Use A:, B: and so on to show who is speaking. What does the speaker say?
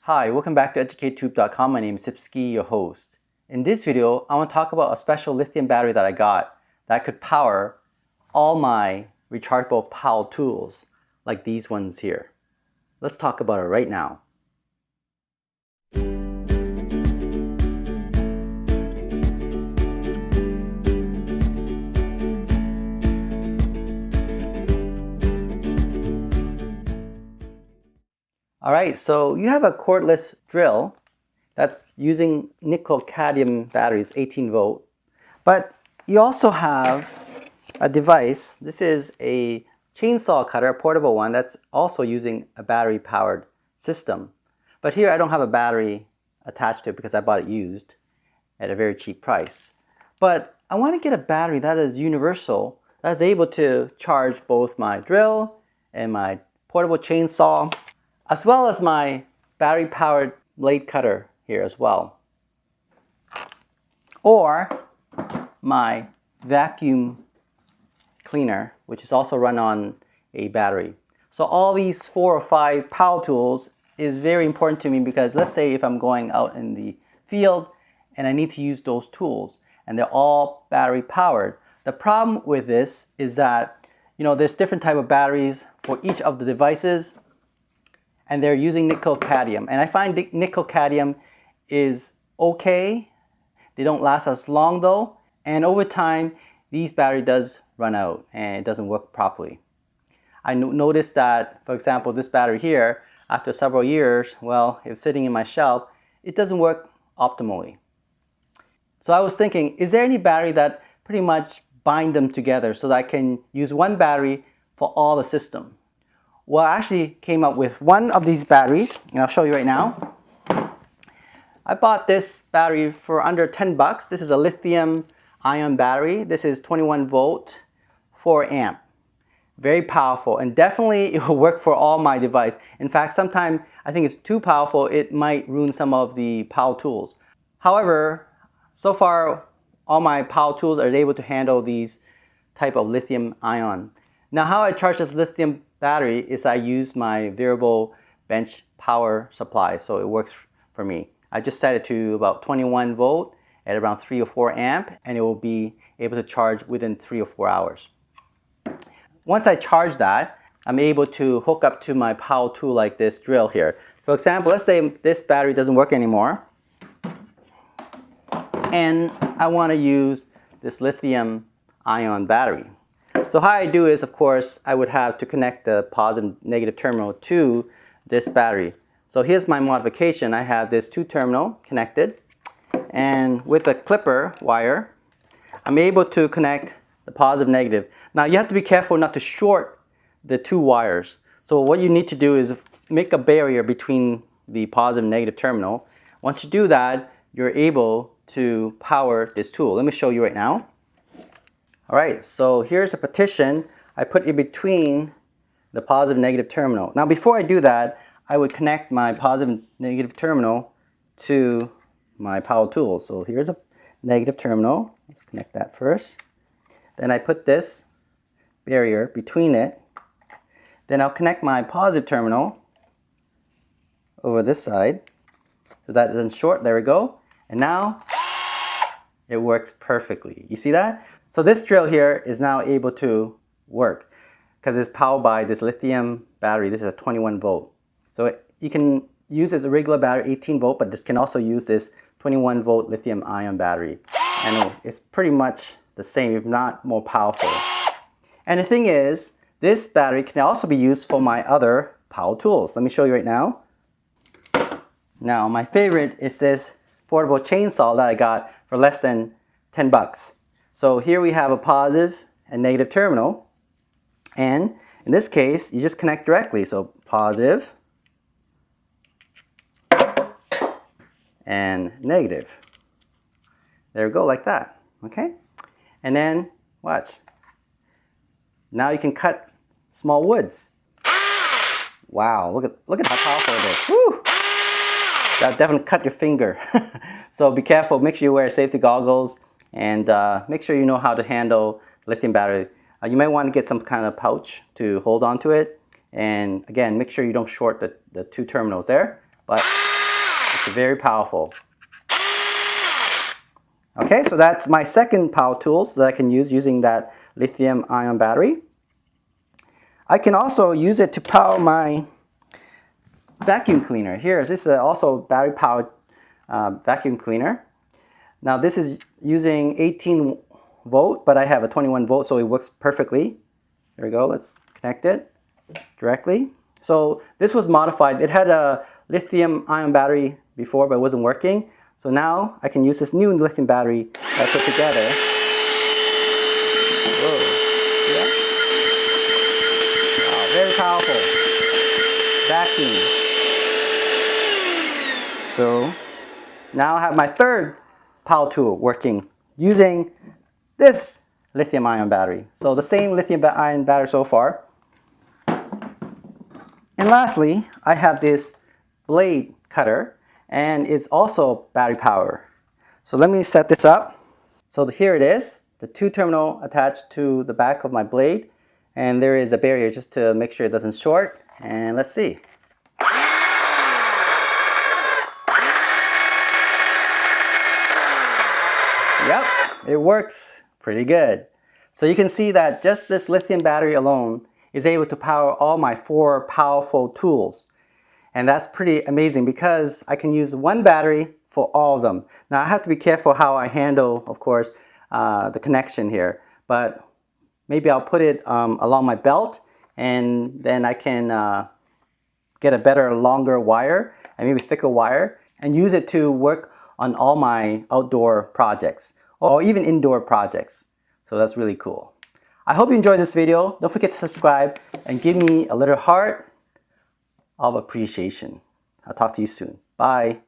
A: Hi, welcome back to EducateTube.com. My name is Sipsky, your host. In this video, I want to talk about a special lithium battery that I got that could power all my rechargeable power tools, like these ones here. Let's talk about it right now. Alright, so you have a cordless drill that's using nickel-cadmium batteries, 18 volt. But you also have a device. This is a chainsaw cutter, a portable one, that's also using a battery-powered system. But here I don't have a battery attached to it because I bought it used at a very cheap price. But I want to get a battery that is universal, that's able to charge both my drill and my portable chainsaw, as well as my battery-powered blade cutter here as well, or my vacuum cleaner, which is also run on a battery. So all these 4 or 5 power tools is very important to me because let's say if I'm going out in the field and I need to use those tools and they're all battery powered. The problem with this is that there's different type of batteries for each of the devices, and they're using nickel-cadmium. And I find nickel-cadmium is okay. They don't last as long though. And over time, these battery does run out and it doesn't work properly. I noticed that, for example, this battery here, after several years, well, it's sitting in my shelf, it doesn't work optimally. So I was thinking, is there any battery that pretty much bind them together so that I can use one battery for all the system? Well, I actually came up with one of these batteries, and I'll show you right now. I bought this battery for under 10 bucks. This is a lithium-ion battery. This is 21 volt, 4 amp. Very powerful, and definitely it will work for all my device. In fact, sometimes I think it's too powerful. It might ruin some of the power tools. However, so far, all my power tools are able to handle these type of lithium-ion. Now, how I charge this lithium battery is I use my variable bench power supply, so it works for me. I just set it to about 21 volt at around 3 or 4 amp, and it will be able to charge within 3 or 4 hours. Once I charge that, I'm able to hook up to my power tool like this drill here. For example, let's say this battery doesn't work anymore, and I want to use this lithium-ion battery. So how I do is, of course, I would have to connect the positive and negative terminal to this battery. So here's my modification. I have this 2 terminal connected, and with a clipper wire, I'm able to connect the positive and negative. Now you have to be careful not to short the 2 wires. So what you need to do is make a barrier between the positive and negative terminal. Once you do that, you're able to power this tool. Let me show you right now. Alright, so here's a partition I put in between the positive and negative terminal. Now before I do that, I would connect my positive and negative terminal to my power tool. So here's a negative terminal. Let's connect that first. Then I put this barrier between it. Then I'll connect my positive terminal over this side so that doesn't short. There we go. And now it works perfectly. You see that? So this drill here is now able to work because it's powered by this lithium battery. This is a 21 volt. So you can use this regular battery, 18 volt, but this can also use this 21 volt lithium-ion battery. And it's pretty much the same, if not more powerful. And the thing is, this battery can also be used for my other power tools. Let me show you right now. Now, my favorite is this portable chainsaw that I got for less than 10 bucks. So here we have a positive and negative terminal, and in this case you just connect directly. So positive and negative. There we go, like that. Okay, and then watch. Now you can cut small woods. Wow, look at how powerful it is. Woo! That definitely cut your finger. So be careful. Make sure you wear safety goggles. And make sure you know how to handle lithium battery. You might want to get some kind of pouch to hold on to it. And again, make sure you don't short the 2 terminals there. But It's very powerful. Okay, so that's my second power tools that I can use using that lithium-ion battery. I can also use it to power my vacuum cleaner. Here, this is also battery-powered vacuum cleaner. Now this is using 18 volt, but I have a 21 volt, so it works perfectly. There we go, let's connect it directly. So this was modified. It had a lithium-ion battery before, but it wasn't working. So now I can use this new lithium battery that I put together. Whoa, yeah. Wow, very powerful. Vacuum. So now I have my third power tool working using this lithium-ion battery. So the same lithium-ion battery so far. And lastly, I have this blade cutter, and it's also battery power. So let me set this up. So here it is, the two terminal attached to the back of my blade, and there is a barrier just to make sure it doesn't short. And let's see. Yep, it works pretty good. So you can see that just this lithium battery alone is able to power all my 4 powerful tools. And that's pretty amazing because I can use one battery for all of them. Now I have to be careful how I handle, of course, the connection here. But maybe I'll put it along my belt, and then I can get a better, longer wire, and maybe thicker wire, and use it to work on all my outdoor projects, or even indoor projects. So that's really cool. I hope you enjoyed this video. Don't forget to subscribe and give me a little heart of appreciation. I'll talk to you soon. Bye.